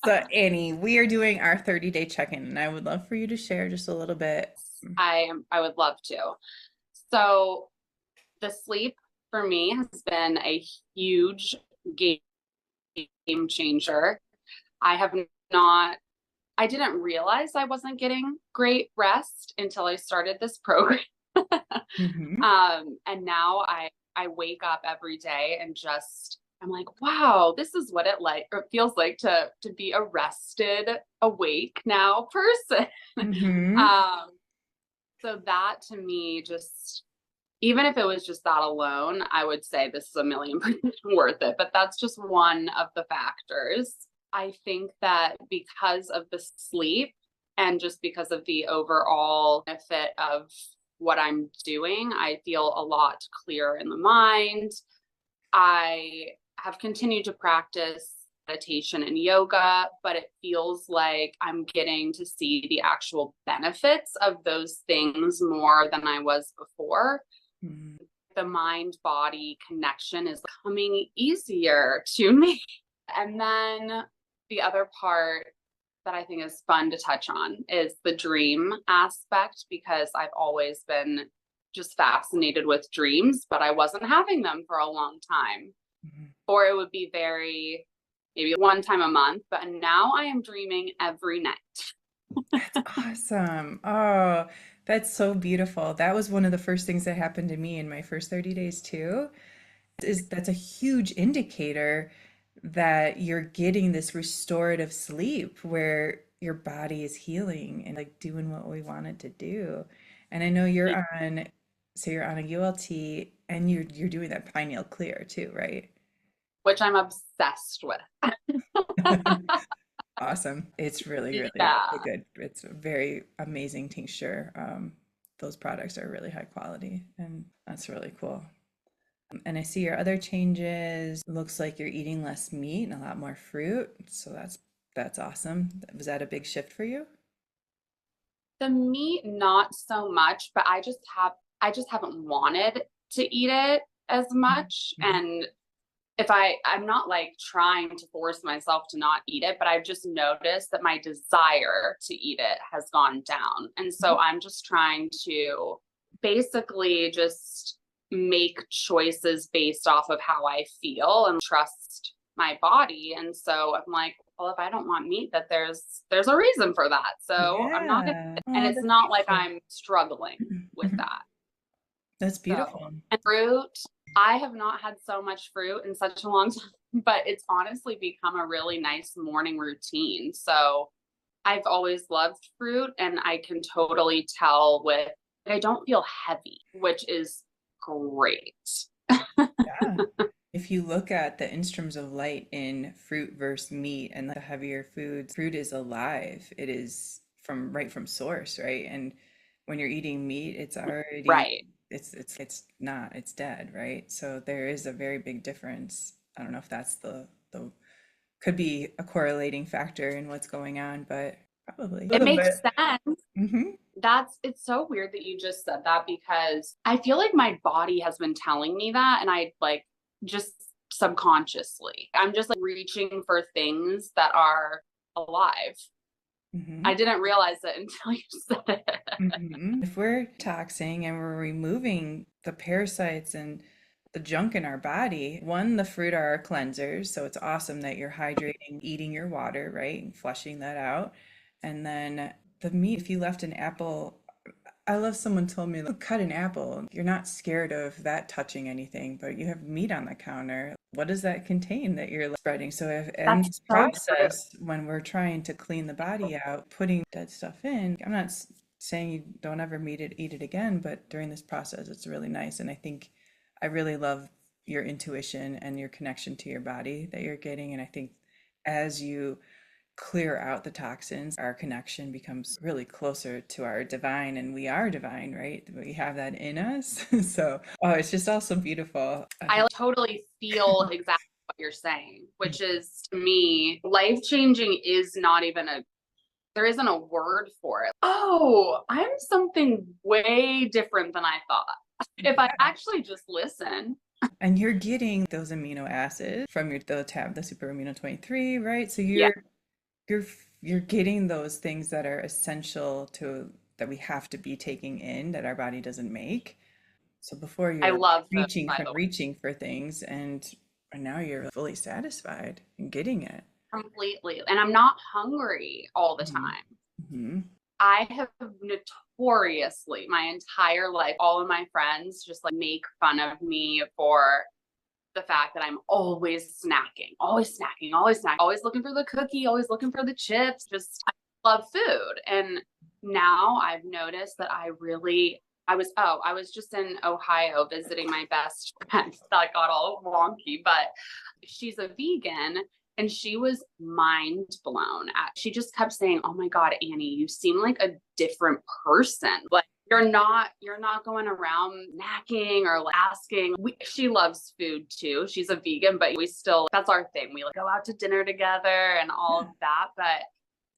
So, Annie, we are doing our 30-day check-in, and I would love for you to share just a little bit. I would love to. So the sleep for me has been a huge game changer. I have not I didn't realize I wasn't getting great rest until I started this program. Hmm. And now I wake up every day and just I'm like, wow, this is what it feels like to be a rested, awake now person. Hmm. um, so that to me just even if it was just that alone, I would say this is a million percent worth it. But that's just one of the factors. I think that because of the sleep and just because of the overall benefit of what I'm doing, I feel a lot clearer in the mind. I have continued to practice meditation and yoga, but it feels like I'm getting to see the actual benefits of those things more than I was before. The mind body connection is coming easier to me. And then the other part that I think is fun to touch on is the dream aspect, because I've always been just fascinated with dreams, but I wasn't having them for a long time. Or it would be very, maybe one time a month, but now I am dreaming every night. That's awesome. Oh, that's so beautiful. That was one of the first things that happened to me in my first 30 days too. Is that's a huge indicator that you're getting this restorative sleep where your body is healing and like doing what we want it to do. And I know you're on a ULT and you're doing that pineal clear too, right? Which I'm obsessed with. Awesome. It's really, really, Yeah. really good. It's a very amazing tincture. Those products are really high quality, and that's really cool. And I see your other changes. Looks like you're eating less meat and a lot more fruit. So that's awesome. Was that a big shift for you? The meat, not so much, but I just haven't wanted to eat it as much. Mhm. And I'm not like trying to force myself to not eat it, but I've just noticed that my desire to eat it has gone down. And so I'm just trying to basically just make choices based off of how I feel and trust my body. And so I'm like, well, if I don't want meat, that there's a reason for that. So I'm not gonna, Yeah. and Oh, it's that's not like beautiful. I'm struggling with Mhm. that. That's So, beautiful. and fruit, I have not had so much fruit in such a long time, but it's honestly become a really nice morning routine. So I've always loved fruit, and I can totally tell with, I don't feel heavy, which is great. Yeah. If you look at the instrums of light in fruit versus meat and the heavier foods, fruit is alive. It is from right from source, right? And when you're eating meat, it's already Right. it's not, it's dead, right? So there is a very big difference. I don't know if that's the could be a correlating factor in what's going on, but probably a It little makes bit. sense. Hmm. It's so weird that you just said that, because I feel like my body has been telling me that, and I like just subconsciously I'm just like reaching for things that are alive. Hmm. I didn't realize it until you said it. If we're toxing and we're removing the parasites and the junk in our body, one, the fruit are our cleansers. So it's awesome that you're hydrating, eating your water, right? And flushing that out. And then the meat, if you left an apple, I love someone told me, "Look, cut an apple. You're not scared of that touching anything, but you have meat on the counter. What does that contain that you're spreading?" So if in That's this so true. process, when we're trying to clean the body out, putting dead stuff in, I'm not saying you don't ever eat it again, but during this process, it's really nice. And I think I really love your intuition and your connection to your body that you're getting. And I think as you clear out the toxins, our connection becomes really closer to our divine, and we are divine, right? We have that in us. So, oh, it's just also beautiful. I totally feel exactly what you're saying, which is to me, life changing is not even a, there isn't a word for it. Oh, I'm something way different than I thought. If I actually just listen. And you're getting those amino acids from your the tab, the super amino 23, right? So Yeah. you're getting those things that are essential to that we have to be taking in that our body doesn't make. So before I you're love food, reaching by for the way, reaching for things and now you're fully satisfied and getting it. completely. And I'm not hungry all the Hmm. time. Hmm. I have notoriously my entire life, all of my friends just like make fun of me for the fact that I'm always snacking, always snacking, always snacking, always looking for the cookie, always looking for the chips. Just I love food. And now I've noticed that I was just in Ohio visiting my best friend. That got all wonky, but she's a vegan and she was mind blown at she just kept saying, "Oh my God, Annie, you seem like a different person. Like you're not going around nagging or like asking." She loves food too. She's a vegan, but we still that's our thing. We like go out to dinner together and all of that. But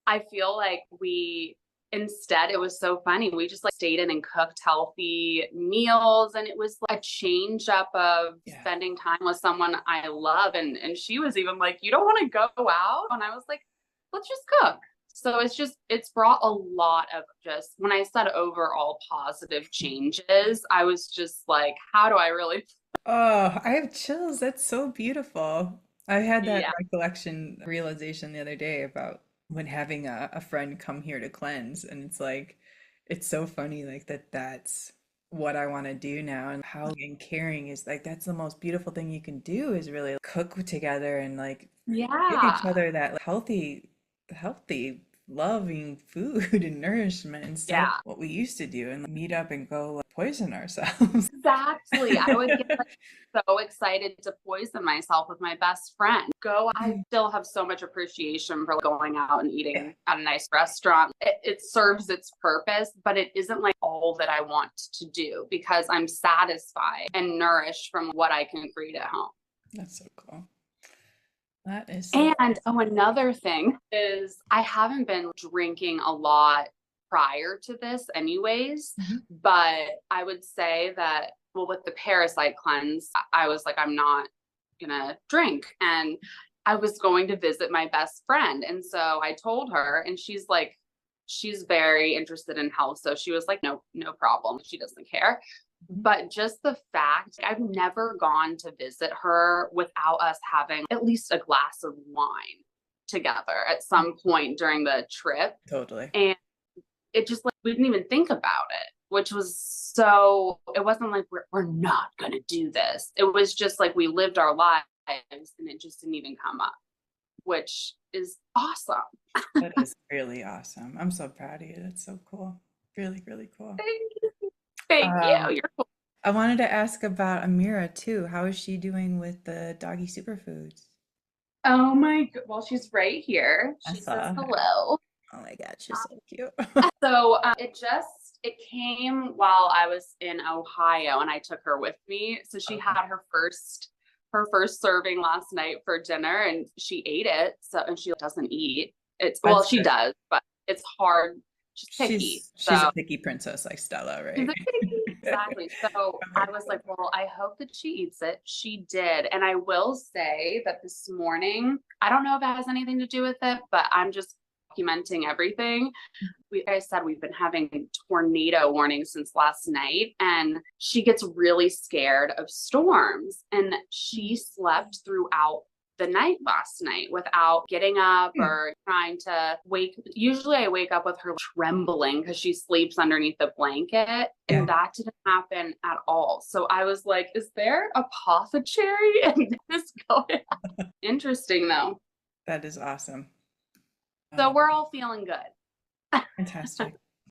I feel like we instead it was so funny. We just like stayed in and cooked healthy meals and it was like a change up of Yeah. spending time with someone I love. And she was even like, "You don't want to go out?" And I was like, "Let's just cook." So it's brought a lot of just when I said overall positive changes, I was just like, how do I really Oh, I have chills. That's so beautiful. I had that yeah. recollection, realization the other day about when having a friend come here to cleanse. And it's like, it's so funny, like that's what I want to do now. And how and caring is like, that's the most beautiful thing you can do is really cook together and like give each Yeah. other that like, healthy, loving food and nourishment instead of Yeah. what we used to do and like, meet up and go like, poison ourselves. Exactly. I would get like so excited to poison myself with my best friend. I still have so much appreciation for going out and Yeah. eating at a nice restaurant. It serves its purpose, but it isn't like all that I want to do because I'm satisfied and nourished from what I can create at home. That's so cool. That is so And oh, another thing is I haven't been drinking a lot prior to this anyways, Mhm. but I would say that well with the parasite cleanse, I was like I'm not gonna drink and I was going to visit my best friend. And so I told her and she's very interested in health. So she was like, no, no problem. She doesn't care. Mhm. But just the fact, I've never gone to visit her without us having at least a glass of wine together at some point during the trip. Totally. And it just like, we didn't even think about it, which was so, it wasn't like we're not going to do this. It was just like we lived our lives and it just didn't even come up, which is awesome. That is really awesome. I'm so proud of you. That's so cool. Really, really cool. Thank you. Thank you. Um, You're cool. I wanted to ask about Amira too. How is she doing with the doggy superfoods? Oh my, well, she's right here. I She says saw her. hello. Oh my God, she's so cute. So it came while I was in Ohio and I took her with me. So she Okay. had her first serving last night for dinner and she ate it. So and she doesn't eat. It's well, That's she good. does, but it's hard. She's picky. She's a So picky princess like Stella, she's right? a picky. Exactly. So I was like, well, I hope that she eats it. She did. And I will say that this morning, I don't know if it has anything to do with it, but I'm just documenting everything I said we've been having tornado warnings since last night, and she gets really scared of storms. And she slept throughout the night last night without getting up Hmm. or trying to wake. Usually, I wake up with her trembling because she sleeps underneath the blanket, Yeah, and that didn't happen at all. So I was like, is there apothecary in this going? Interesting though. that is awesome. So Um, we're all feeling good. Fantastic.